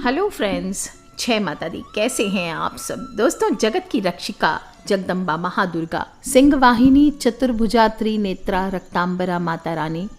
Hello friends, जय माता दी। कैसे हैं आप सब दोस्तों। जगत की रक्षिका जगदम्बा महादुर्गा, सिंह वाहिनी, चतुर्भुजा, त्रिनेत्रा, रक्तांबरा माता रानी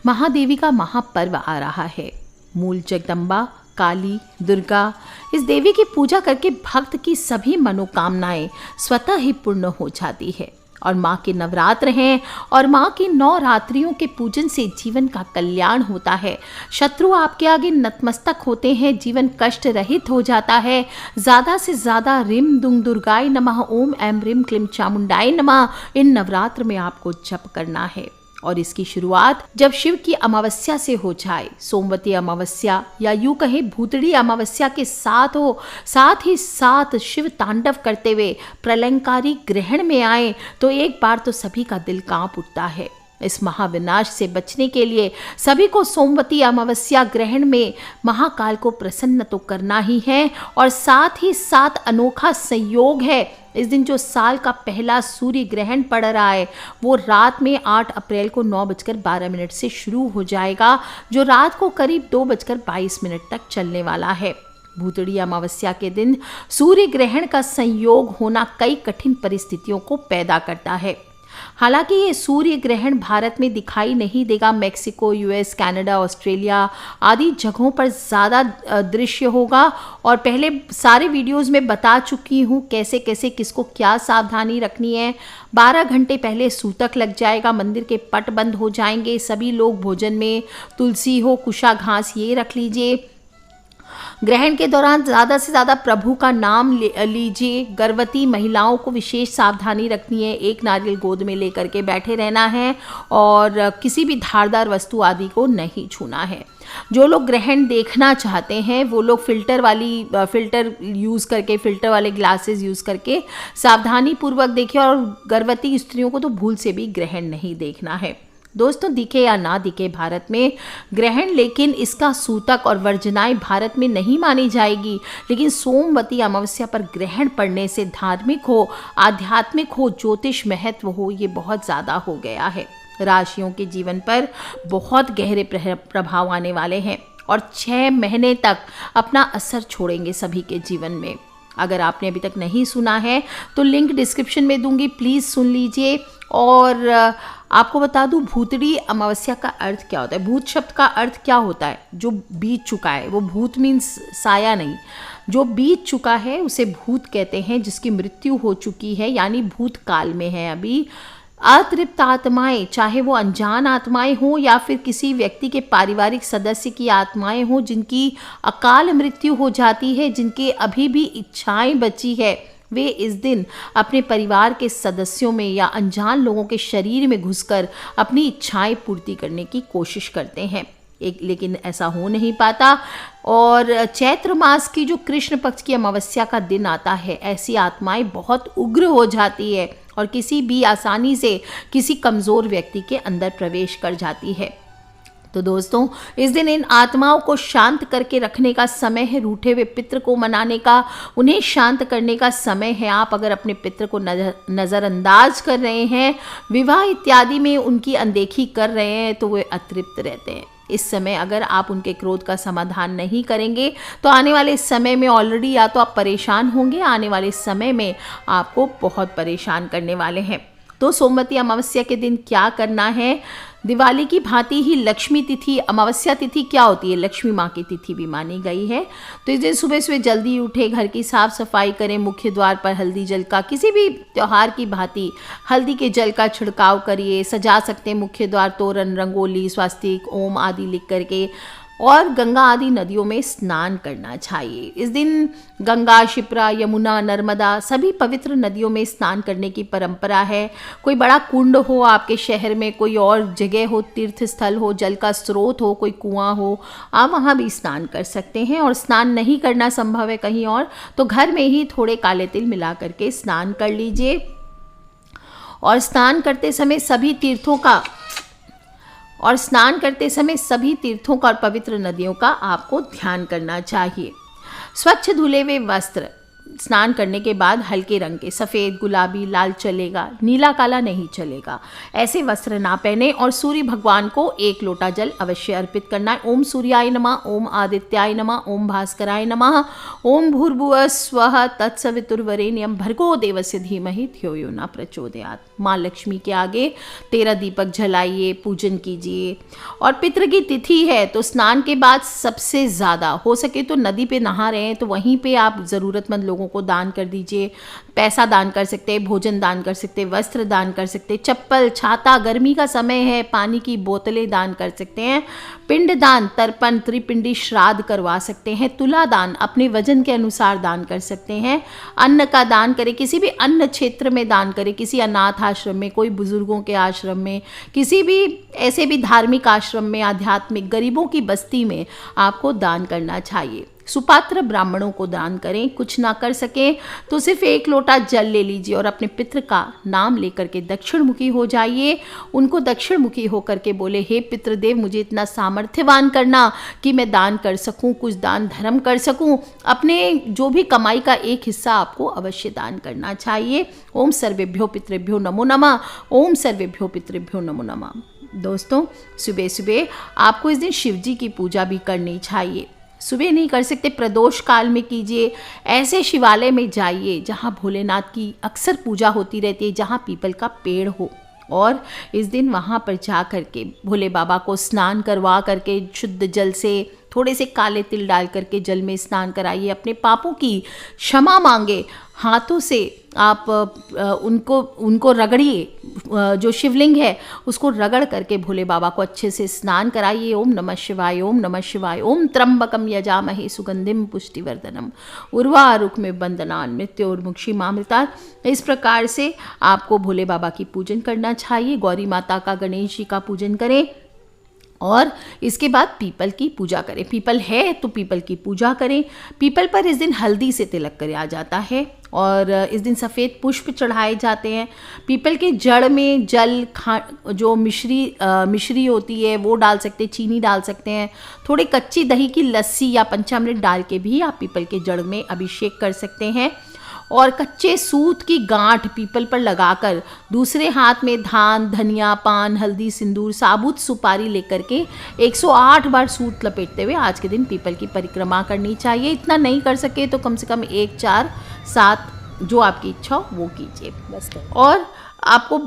महादेवी का महापर्व आ रहा है। मूल जगदम्बा काली दुर्गा, इस देवी की पूजा करके भक्त की सभी मनोकामनाएं स्वतः ही पूर्ण हो जाती है। और माँ के नवरात्र हैं और माँ की 9 रात्रियों के पूजन से जीवन का कल्याण होता है। शत्रु आपके आगे नतमस्तक होते हैं, जीवन कष्ट रहित हो जाता है। ज़्यादा से ज़्यादा रिम दुंग दुर्गाय नमः, ओम ऐम रिम क्लीम चामुंडाय नमः इन नवरात्र में आपको जप करना है। और इसकी शुरुआत जब शिव की अमावस्या से हो जाए, सोमवती अमावस्या या यूं कहे भूतड़ी अमावस्या के साथ हो, साथ ही साथ शिव तांडव करते हुए प्रलयंकारी ग्रहण में आए, तो एक बार तो सभी का दिल कांप उठता है। इस महाविनाश से बचने के लिए सभी को सोमवती अमावस्या ग्रहण में महाकाल को प्रसन्न तो करना ही है, और साथ ही साथ अनोखा संयोग है। इस दिन जो साल का पहला सूर्य ग्रहण पड़ रहा है वो रात में 8 अप्रैल को 9:12 से शुरू हो जाएगा, जो रात को करीब 2:22 तक चलने वाला है। भूतड़ी अमावस्या के दिन सूर्य ग्रहण का संयोग होना कई कठिन परिस्थितियों को पैदा करता है। हालांकि ये सूर्य ग्रहण भारत में दिखाई नहीं देगा। मेक्सिको, यूएस, कनाडा, ऑस्ट्रेलिया आदि जगहों पर ज़्यादा दृश्य होगा। और पहले सारे वीडियोस में बता चुकी हूँ कैसे कैसे किसको क्या सावधानी रखनी है। 12 घंटे पहले सूतक लग जाएगा, मंदिर के पट बंद हो जाएंगे। सभी लोग भोजन में तुलसी हो, कुशा घास ये रख लीजिए। ग्रहण के दौरान ज़्यादा से ज़्यादा प्रभु का नाम लीजिए। गर्भवती महिलाओं को विशेष सावधानी रखनी है। एक नारियल गोद में लेकर के बैठे रहना है और किसी भी धारदार वस्तु आदि को नहीं छूना है। जो लोग ग्रहण देखना चाहते हैं वो लोग फिल्टर वाले ग्लासेस यूज़ करके सावधानी पूर्वक देखें। और गर्भवती स्त्रियों को तो भूल से भी ग्रहण नहीं देखना है। दोस्तों, दिखे या ना दिखे भारत में ग्रहण, लेकिन इसका सूतक और वर्जनाएं भारत में नहीं मानी जाएगी। लेकिन सोमवती अमावस्या पर ग्रहण पड़ने से धार्मिक हो, आध्यात्मिक हो, ज्योतिष महत्व हो, ये बहुत ज़्यादा हो गया है। राशियों के जीवन पर बहुत गहरे प्रभाव आने वाले हैं और 6 महीने तक अपना असर छोड़ेंगे सभी के जीवन में। अगर आपने अभी तक नहीं सुना है तो लिंक डिस्क्रिप्शन में दूंगी, प्लीज़ सुन लीजिए। और आपको बता दूं, भूतड़ी अमावस्या का अर्थ क्या होता है। भूत शब्द का अर्थ क्या होता है? जो बीत चुका है। वो भूत मीन्स साया नहीं, जो बीत चुका है उसे भूत कहते हैं। जिसकी मृत्यु हो चुकी है यानी भूतकाल में है अभी। अतृप्त आत्माएं, चाहे वो अनजान आत्माएं हों या फिर किसी व्यक्ति के पारिवारिक सदस्य की आत्माएं हों जिनकी अकाल मृत्यु हो जाती है, जिनके अभी भी इच्छाएं बची है, वे इस दिन अपने परिवार के सदस्यों में या अनजान लोगों के शरीर में घुसकर अपनी इच्छाएं पूर्ति करने की कोशिश करते हैं। लेकिन ऐसा हो नहीं पाता। और चैत्र मास की जो कृष्ण पक्ष की अमावस्या का दिन आता है, ऐसी आत्माएं बहुत उग्र हो जाती है और किसी भी आसानी से किसी कमज़ोर व्यक्ति के अंदर प्रवेश कर जाती है। तो दोस्तों, इस दिन इन आत्माओं को शांत करके रखने का समय है। रूठे हुए पितृ को मनाने का, उन्हें शांत करने का समय है। आप अगर अपने पितृ को नज़रअंदाज कर रहे हैं, विवाह इत्यादि में उनकी अनदेखी कर रहे हैं, तो वे अतृप्त रहते हैं। इस समय अगर आप उनके क्रोध का समाधान नहीं करेंगे तो आने वाले समय में ऑलरेडी या तो आप परेशान होंगे, आने वाले समय में आपको बहुत परेशान करने वाले हैं। तो सोमवती अमावस्या के दिन क्या करना है? दिवाली की भांति ही लक्ष्मी तिथि, अमावस्या तिथि क्या होती है? लक्ष्मी माँ की तिथि भी मानी गई है। तो इस दिन सुबह सुबह जल्दी उठे, घर की साफ सफाई करें, मुख्य द्वार पर हल्दी जल का, किसी भी त्यौहार की भांति हल्दी के जल का छिड़काव करिए। सजा सकते हैं मुख्य द्वार तोरण, रंगोली, स्वास्तिक, ओम आदि लिख करके। और गंगा आदि नदियों में स्नान करना चाहिए। इस दिन गंगा, शिप्रा, यमुना, नर्मदा सभी पवित्र नदियों में स्नान करने की परंपरा है। कोई बड़ा कुंड हो आपके शहर में, कोई और जगह हो, तीर्थ स्थल हो, जल का स्रोत हो, कोई कुआं हो, आप वहाँ भी स्नान कर सकते हैं। और स्नान नहीं करना संभव है कहीं और, तो घर में ही थोड़े काले तिल मिला करके स्नान कर लीजिए। और स्नान करते समय सभी तीर्थों का और पवित्र नदियों का आपको ध्यान करना चाहिए। स्वच्छ धुले हुए वस्त्र, स्नान करने के बाद हल्के रंग के, सफ़ेद, गुलाबी, लाल चलेगा, नीला काला नहीं चलेगा, ऐसे वस्त्र ना पहने और सूर्य भगवान को 1 लोटा जल अवश्य अर्पित करना है। ओम सूर्याय नमः, ओम आदित्याय नमः, ओम भास्कराय नमः, ओम भूर्भुवः स्वः तत्सवितुर्वरेण्यं भर्गो देवस्य धीमहि धियो यो न प्रचोदयात्। माँ लक्ष्मी के आगे 13 दीपक जलाइए, पूजन कीजिए। और पितृ की तिथि है तो स्नान के बाद सबसे ज़्यादा हो सके तो नदी पे नहा रहे हैं तो वहीं पे आप ज़रूरतमंद लोगों को दान कर दीजिए। पैसा दान कर सकते हैं, भोजन दान कर सकते हैं, वस्त्र दान कर सकते हैं, चप्पल, छाता, गर्मी का समय है, पानी की बोतलें दान कर सकते हैं, पिंड दान, तर्पण, त्रिपिंडी श्राद्ध करवा सकते हैं, तुला दान अपने वजन के अनुसार दान कर सकते हैं, अन्न का दान करें, किसी भी अन्न क्षेत्र में दान करें, किसी अनाथ आश्रम में, कोई बुजुर्गों के आश्रम में, किसी भी ऐसे भी धार्मिक आश्रम में, आध्यात्मिक गरीबों की बस्ती में आपको दान करना चाहिए। सुपात्र ब्राह्मणों को दान करें। कुछ ना कर सकें तो सिर्फ 1 लोटा जल ले लीजिए और अपने पितृ का नाम लेकर के दक्षिणमुखी हो जाइए। उनको दक्षिणमुखी होकर के बोले, हे पितृदेव, मुझे इतना सामर्थ्यवान करना कि मैं दान कर सकूं, कुछ दान धर्म कर सकूं। अपने जो भी कमाई का एक हिस्सा आपको अवश्य दान करना चाहिए। ओम सर्वेभ्यो पितृभ्यो नमो नमः। ओम सर्वेभ्यो पितृभ्यो नमो नमः। दोस्तों, सुबह सुबह आपको इस दिन शिव जी की पूजा भी करनी चाहिए। सुबह नहीं कर सकते, प्रदोष काल में कीजिए। ऐसे शिवालय में जाइए जहाँ भोलेनाथ की अक्सर पूजा होती रहती है, जहाँ पीपल का पेड़ हो, और इस दिन वहाँ पर जा कर के भोले बाबा को स्नान करवा करके शुद्ध जल से थोड़े से काले तिल डाल करके जल में स्नान कराइए। अपने पापों की क्षमा मांगे, हाथों से आप उनको रगड़िए। जो शिवलिंग है उसको रगड़ करके भोले बाबा को अच्छे से स्नान कराइए। ओम नमः शिवाय, ओम नमः शिवाय। ओम त्र्यंबकम यजामहे सुगंधिम पुष्टिवर्धनम उर्वारुकमिव बंदनान् मृत्योर्मुक्षीमामृतात्। इस प्रकार से आपको भोले बाबा की पूजन करना चाहिए। गौरी माता का, गणेश जी का पूजन करें और इसके बाद पीपल की पूजा करें। पीपल है तो पीपल की पूजा करें। पीपल पर इस दिन हल्दी से तिलक किया जाता है और इस दिन सफ़ेद पुष्प चढ़ाए जाते हैं। पीपल के जड़ में जल, जो मिश्री होती है वो डाल सकते हैं, चीनी डाल सकते हैं। थोड़ी कच्ची दही की लस्सी या पंचामृत डाल के भी आप पीपल के जड़ में अभिषेक कर सकते हैं। और कच्चे सूत की गांठ पीपल पर लगाकर दूसरे हाथ में धान, धनिया, पान, हल्दी, सिंदूर, साबुत सुपारी लेकर के 108 बार सूत लपेटते हुए आज के दिन पीपल की परिक्रमा करनी चाहिए। इतना नहीं कर सके तो कम से कम 1, 4, 7 जो आपकी इच्छा हो वो कीजिए बस। और आपको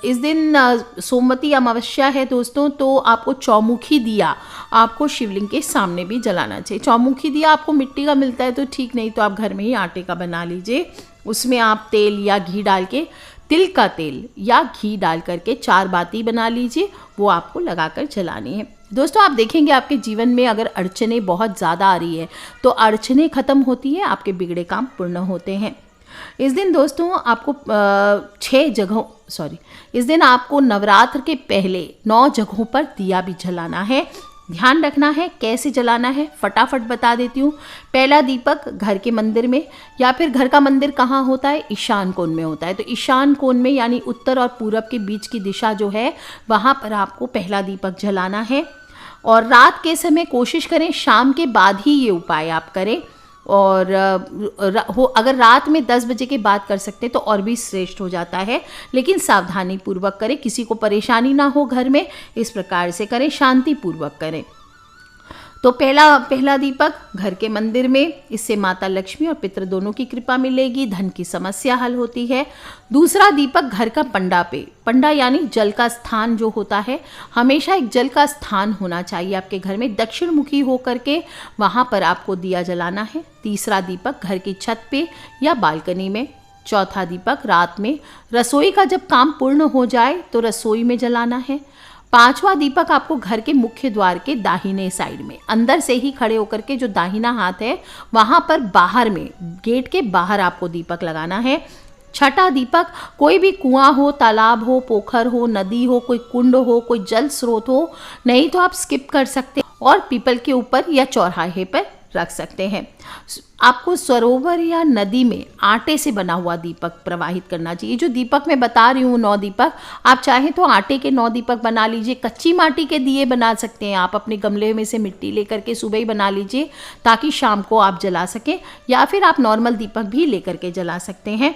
इस दिन सोमवती अमावस्या है दोस्तों, तो आपको चौमुखी दिया आपको शिवलिंग के सामने भी जलाना चाहिए। चौमुखी दिया आपको मिट्टी का मिलता है तो ठीक, नहीं तो आप घर में ही आटे का बना लीजिए। उसमें आप तेल या घी डाल के, तिल का तेल या घी डाल करके 4 बाती बना लीजिए, वो आपको लगाकर जलानी है। दोस्तों, आप देखेंगे आपके जीवन में अगर अड़चने बहुत ज़्यादा आ रही है तो अड़चने ख़त्म होती है, आपके बिगड़े काम पूर्ण होते हैं। इस दिन दोस्तों आपको इस दिन आपको नवरात्र के पहले 9 जगहों पर दिया भी जलाना है। ध्यान रखना है कैसे जलाना है, फटाफट बता देती हूँ। पहला दीपक घर के मंदिर में, या फिर घर का मंदिर कहाँ होता है, ईशान कोण में होता है, तो ईशान कोण में यानी उत्तर और पूरब के बीच की दिशा जो है वहाँ पर आपको पहला दीपक जलाना है। और रात के समय कोशिश करें शाम के बाद ही ये उपाय आप करें। और अगर रात में 10 बजे के बाद कर सकते तो और भी श्रेष्ठ हो जाता है, लेकिन सावधानी पूर्वक करें, किसी को परेशानी ना हो घर में, इस प्रकार से करें, शांति पूर्वक करें। तो पहला दीपक घर के मंदिर में, इससे माता लक्ष्मी और पितृ दोनों की कृपा मिलेगी, धन की समस्या हल होती है। दूसरा दीपक घर का पंडा पे, पंडा यानी जल का स्थान जो होता है, हमेशा एक जल का स्थान होना चाहिए आपके घर में, दक्षिण मुखी होकर के वहाँ पर आपको दिया जलाना है। तीसरा दीपक घर की छत पे या बालकनी में। चौथा दीपक रात में रसोई का जब काम पूर्ण हो जाए तो रसोई में जलाना है। 5वां दीपक आपको घर के मुख्य द्वार के दाहिने साइड में, अंदर से ही खड़े होकर के जो दाहिना हाथ है वहां पर बाहर में, गेट के बाहर आपको दीपक लगाना है। 6ठा दीपक कोई भी कुआं हो, तालाब हो, पोखर हो, नदी हो, कोई कुंड हो, कोई जल स्रोत हो, नहीं तो आप स्किप कर सकते और पीपल के ऊपर या चौराहे पर रख सकते हैं। आपको सरोवर या नदी में आटे से बना हुआ दीपक प्रवाहित करना चाहिए। जो दीपक मैं बता रही हूँ 9 दीपक, आप चाहें तो आटे के 9 दीपक बना लीजिए। कच्ची माटी के दिए बना सकते हैं आप, अपने गमले में से मिट्टी लेकर के सुबह ही बना लीजिए ताकि शाम को आप जला सकें, या फिर आप नॉर्मल दीपक भी लेकर के जला सकते हैं।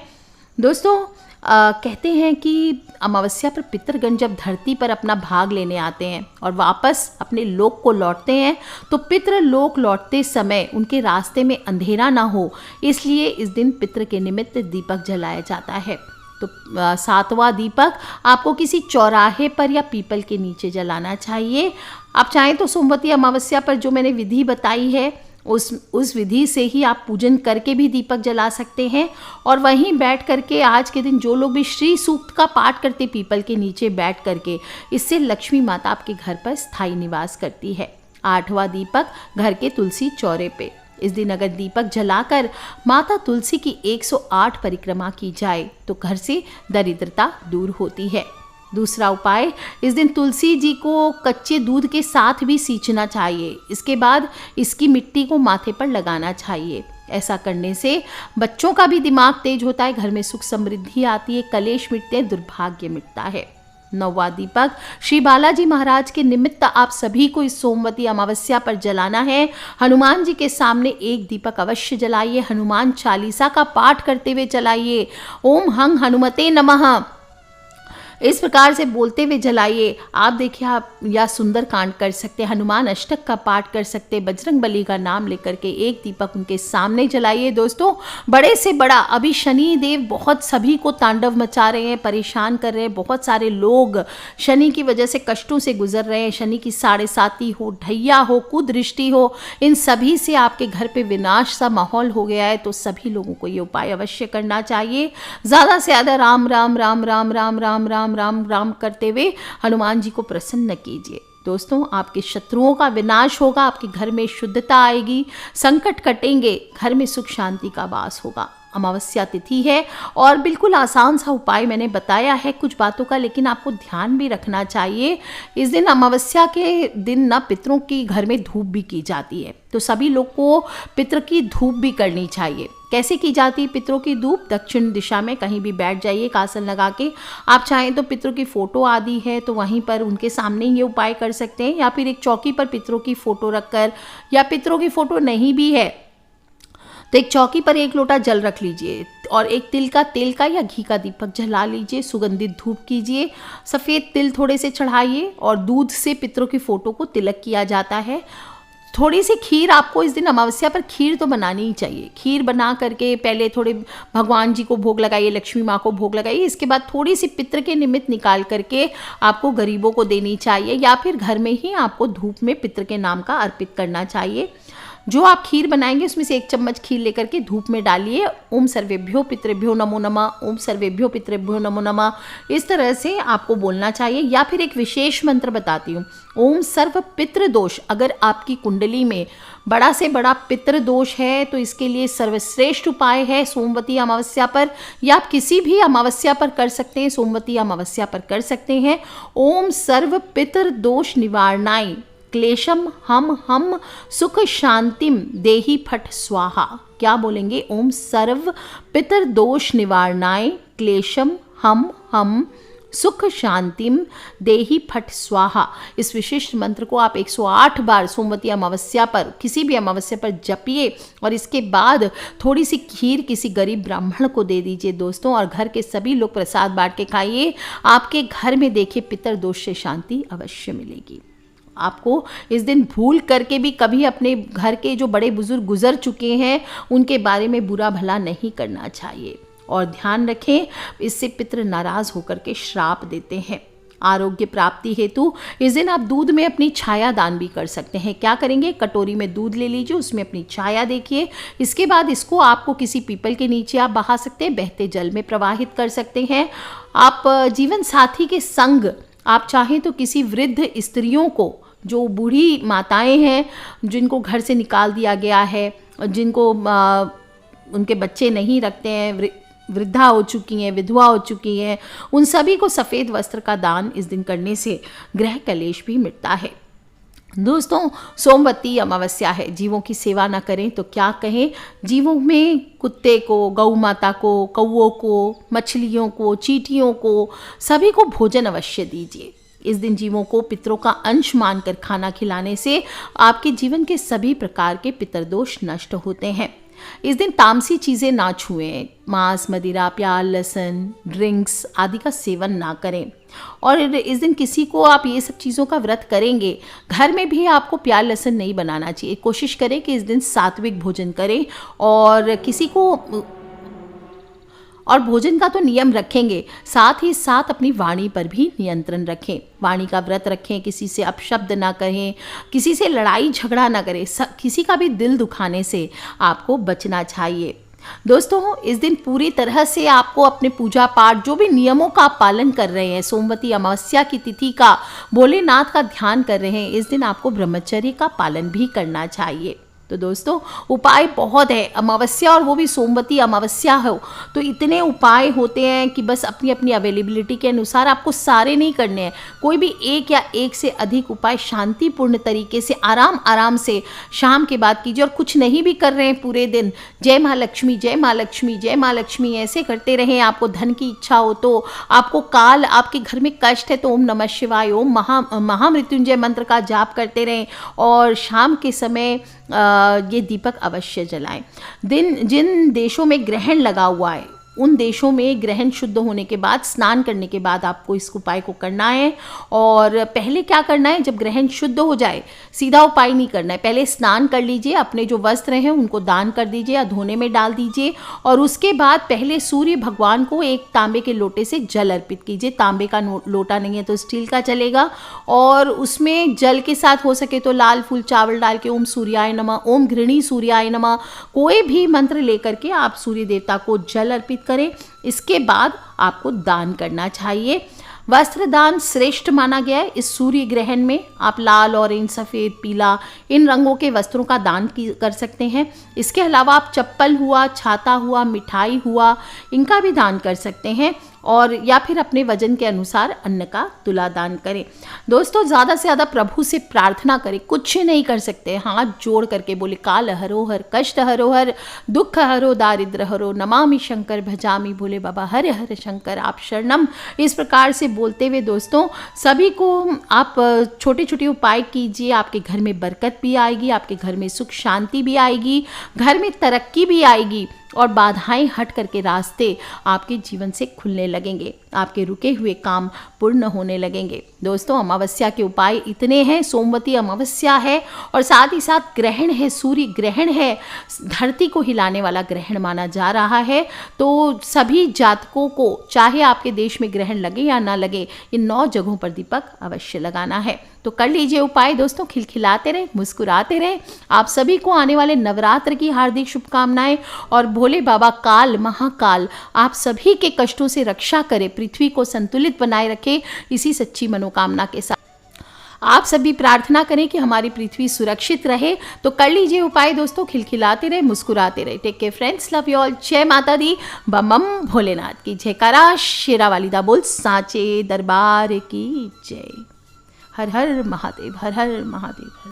दोस्तों कहते हैं कि अमावस्या पर पितृगण जब धरती पर अपना भाग लेने आते हैं और वापस अपने लोक को लौटते हैं, तो पितृ लोक लौटते समय उनके रास्ते में अंधेरा ना हो, इसलिए इस दिन पितृ के निमित्त दीपक जलाया जाता है। तो 7वां दीपक आपको किसी चौराहे पर या पीपल के नीचे जलाना चाहिए। आप चाहें तो सोमवती अमावस्या पर जो मैंने विधि बताई है उस विधि से ही आप पूजन करके भी दीपक जला सकते हैं, और वहीं बैठ करके आज के दिन जो लोग भी श्री सूक्त का पाठ करते पीपल के नीचे बैठ करके, इससे लक्ष्मी माता आपके घर पर स्थायी निवास करती है। 8वां दीपक घर के तुलसी चौरे पे। इस दिन अगर दीपक जलाकर माता तुलसी की 108 परिक्रमा की जाए तो घर से दरिद्रता दूर होती है। दूसरा उपाय, इस दिन तुलसी जी को कच्चे दूध के साथ भी सींचना चाहिए। इसके बाद इसकी मिट्टी को माथे पर लगाना चाहिए। ऐसा करने से बच्चों का भी दिमाग तेज होता है, घर में सुख समृद्धि आती है, कलेश मिटते हैं, दुर्भाग्य मिटता है। 9वां दीपक श्री बालाजी महाराज के निमित्त आप सभी को इस सोमवती अमावस्या पर जलाना है। हनुमान जी के सामने एक दीपक अवश्य जलाइए। हनुमान चालीसा का पाठ करते हुए जलाइए। ओम हं हनुमते नमः इस प्रकार से बोलते हुए जलाइए। आप देखिए, आप या सुंदर कांड कर सकते, हनुमान अष्टक का पाठ कर सकते, बजरंग बली का नाम लेकर के एक दीपक उनके सामने जलाइए। दोस्तों बड़े से बड़ा अभी शनि देव बहुत सभी को तांडव मचा रहे हैं, परेशान कर रहे हैं। बहुत सारे लोग शनि की वजह से कष्टों से गुजर रहे हैं। शनि की 7.5 हो, ढैया हो, कुदृष्टि हो, इन सभी से आपके घर पे विनाश सा माहौल हो गया है। तो सभी लोगों को ये उपाय अवश्य करना चाहिए। ज़्यादा से ज़्यादा राम राम राम राम राम राम राम राम राम करते हुए हनुमान जी को प्रसन्न कीजिए। दोस्तों आपके शत्रुओं का विनाश होगा, आपके घर में शुद्धता आएगी, संकट कटेंगे, घर में सुख शांति का वास होगा। अमावस्या तिथि है और बिल्कुल आसान सा उपाय मैंने बताया है कुछ बातों का, लेकिन आपको ध्यान भी रखना चाहिए। इस दिन अमावस्या के दिन ना पितरों की घर में धूप भी की जाती है, तो सभी लोग को पितर की धूप भी करनी चाहिए। कैसे की जाती है पितरों की धूप? दक्षिण दिशा में कहीं भी बैठ जाइए एक आसन लगा के। आप चाहें तो पितरों की फोटो आदि है तो वहीं पर उनके सामने ये उपाय कर सकते हैं, या फिर एक चौकी पर पितरों की फोटो रखकर, या पितरों की फोटो नहीं भी है तो एक चौकी पर 1 लोटा जल रख लीजिए और एक तिल का, तेल का या घी का दीपक जला लीजिए। सुगंधित धूप कीजिए, सफ़ेद तिल थोड़े से चढ़ाइए और दूध से पितरों की फोटो को तिलक किया जाता है। थोड़ी सी खीर आपको इस दिन अमावस्या पर खीर तो बनानी ही चाहिए। खीर बना करके पहले थोड़े भगवान जी को भोग लगाइए, लक्ष्मी माँ को भोग लगाइए। इसके बाद थोड़ी सी पितर के निमित्त निकाल करके आपको गरीबों को देनी चाहिए, या फिर घर में ही आपको धूप में पितर के नाम का अर्पित करना चाहिए। जो आप खीर बनाएंगे उसमें से 1 चम्मच खीर लेकर के धूप में डालिए। ओम सर्वेभ्यो पितृभ्यो नमो नमः, ओम सर्वेभ्यो पितृभ्यो नमो नमः, इस तरह से आपको बोलना चाहिए। या फिर एक विशेष मंत्र बताती हूँ, ओम सर्व पितृ दोष। अगर आपकी कुंडली में बड़ा से बड़ा पितृ दोष है तो इसके लिए सर्वश्रेष्ठ उपाय है सोमवती अमावस्या पर, या आप किसी भी अमावस्या पर कर सकते हैं, सोमवती अमावस्या पर कर सकते हैं। ओम सर्व पितृ दोष निवारणाय क्लेशम हम सुख शांतिम देहि फट स्वाहा। क्या बोलेंगे? ओम सर्व पितर दोष निवारणाय क्लेशम हम सुख शांतिम देहि फट स्वाहा। इस विशिष्ट मंत्र को आप 108 बार सोमवती अमावस्या पर, किसी भी अमावस्या पर जपिए और इसके बाद थोड़ी सी खीर किसी गरीब ब्राह्मण को दे दीजिए दोस्तों, और घर के सभी लोग प्रसाद बांट के खाइए। आपके घर में देखिए पितर दोष से शांति अवश्य मिलेगी। आपको इस दिन भूल करके भी कभी अपने घर के जो बड़े बुजुर्ग गुजर चुके हैं उनके बारे में बुरा भला नहीं करना चाहिए। और ध्यान रखें, इससे पितृ नाराज होकर के श्राप देते हैं। आरोग्य प्राप्ति हेतु इस दिन आप दूध में अपनी छाया दान भी कर सकते हैं। क्या करेंगे? कटोरी में दूध ले लीजिए, उसमें अपनी छाया देखिए। इसके बाद इसको आपको किसी पीपल के नीचे आप बहा सकते हैं, बहते जल में प्रवाहित कर सकते हैं। आप जीवन साथी के संग, आप चाहें तो किसी वृद्ध स्त्रियों को, जो बूढ़ी माताएं हैं जिनको घर से निकाल दिया गया है, जिनको उनके बच्चे नहीं रखते हैं, वृद्धा हो चुकी हैं, विधवा हो चुकी हैं, उन सभी को सफ़ेद वस्त्र का दान इस दिन करने से गृह कलेश भी मिटता है। दोस्तों, सोमवती अमावस्या है। जीवों की सेवा ना करें तो क्या कहें। जीवों में कुत्ते को, गौ माता को, कौओं को, मछलियों को, चींटियों को, सभी को भोजन अवश्य दीजिए। इस दिन जीवों को पितरों का अंश मानकर खाना खिलाने से आपके जीवन के सभी प्रकार के पितरदोष नष्ट होते हैं। इस दिन तामसी चीज़ें ना छुएं। मांस, मदिरा, प्याज, लहसुन, ड्रिंक्स आदि का सेवन ना करें। और इस दिन किसी को आप ये सब चीज़ों का व्रत करेंगे, घर में भी आपको प्याज लहसुन नहीं बनाना चाहिए। कोशिश करें कि इस दिन सात्विक भोजन करें और भोजन का तो नियम रखेंगे, साथ ही साथ अपनी वाणी पर भी नियंत्रण रखें। वाणी का व्रत रखें, किसी से अपशब्द ना कहें, किसी से लड़ाई झगड़ा ना करें, किसी का भी दिल दुखाने से आपको बचना चाहिए। दोस्तों, इस दिन पूरी तरह से आपको अपने पूजा पाठ, जो भी नियमों का आप पालन कर रहे हैं, सोमवती अमावस्या की तिथि का, भोलेनाथ का ध्यान कर रहे हैं, इस दिन आपको ब्रह्मचर्य का पालन भी करना चाहिए। तो दोस्तों, उपाय बहुत है। अमावस्या और वो भी सोमवती अमावस्या हो तो इतने उपाय होते हैं कि बस अपनी अपनी अवेलेबिलिटी के अनुसार आपको सारे नहीं करने हैं। कोई भी एक या एक से अधिक उपाय शांतिपूर्ण तरीके से आराम से शाम के बाद कीजिए। और कुछ नहीं भी कर रहे हैं पूरे दिन, जय माँ लक्ष्मी, जय माँ लक्ष्मी, जय माँ लक्ष्मी ऐसे करते रहें। आपको धन की इच्छा हो तो, आपको काल, आपके घर में कष्ट है तो ओम नमः शिवाय, ओम महामृत्युंजय मंत्र का जाप करते रहें। और शाम के समय ये दीपक अवश्य जलाएं। जिन देशों में ग्रहण लगा हुआ है, उन देशों में ग्रहण शुद्ध होने के बाद, स्नान करने के बाद आपको इस उपाय को करना है। और पहले क्या करना है, जब ग्रहण शुद्ध हो जाए, सीधा उपाय नहीं करना है, पहले स्नान कर लीजिए, अपने जो वस्त्र हैं उनको दान कर दीजिए या धोने में डाल दीजिए। और उसके बाद पहले सूर्य भगवान को एक तांबे के लोटे से जल अर्पित कीजिए। तांबे का लोटा नहीं है तो स्टील का चलेगा। और उसमें जल के साथ हो सके तो लाल फूल चावल डाल के ओम सूर्याय नमः, ओम घृणी सूर्याय नमः, कोई भी मंत्र लेकर के आप सूर्य देवता को जल अर्पित करें। इसके बाद आपको दान करना चाहिए। वस्त्र दान श्रेष्ठ माना गया है। इस सूर्य ग्रहण में आप लाल, ऑरेंज, सफ़ेद, पीला इन रंगों के वस्त्रों का दान कर सकते हैं। इसके अलावा आप चप्पल हुआ, छाता हुआ, मिठाई हुआ, इनका भी दान कर सकते हैं। और या फिर अपने वजन के अनुसार अन्न का तुला दान करें। दोस्तों, ज़्यादा से ज़्यादा प्रभु से प्रार्थना करें। कुछ नहीं कर सकते, हाथ जोड़ करके बोले काल हरोहर, कष्ट हरोहर, दुख हरो, दारिद्र हरो, नमामि शंकर भजामि भोले बाबा, हरे हरे शंकर आप शरणम। इस प्रकार से बोलते हुए दोस्तों, सभी को आप छोटे छोटे उपाय कीजिए। आपके घर में बरकत भी आएगी, आपके घर में सुख शांति भी आएगी, घर में तरक्की भी आएगी और बाधाएं हट करके रास्ते आपके जीवन से खुलने लगेंगे। आपके रुके हुए काम पूर्ण होने लगेंगे। दोस्तों, अमावस्या के उपाय इतने हैं। सोमवती अमावस्या है और साथ ही साथ ग्रहण है, सूर्य ग्रहण है, धरती को हिलाने वाला ग्रहण माना जा रहा है। तो सभी जातकों को, चाहे आपके देश में ग्रहण लगे या ना लगे, इन 9 जगहों पर दीपक अवश्य लगाना है। तो कर लीजिए उपाय दोस्तों, खिलखिलाते रहे, मुस्कुराते रहे। आप सभी को आने वाले नवरात्र की हार्दिक शुभकामनाएं। और भोले बाबा काल, महाकाल आप सभी के कष्टों से रक्षा करे, पृथ्वी को संतुलित बनाए रखे, इसी सच्ची मनोकामना के साथ आप सभी प्रार्थना करें कि हमारी पृथ्वी सुरक्षित रहे। तो कर लीजिए उपाय दोस्तों, खिलखिलाते रहे, मुस्कुराते रहे। Take care friends, love you all. जय माता दी, बम भोलेनाथ की जयकारा, शेरा वाली दा बोल, सांचे दरबार की जय। हर हर महादेव, हर हर महादेव।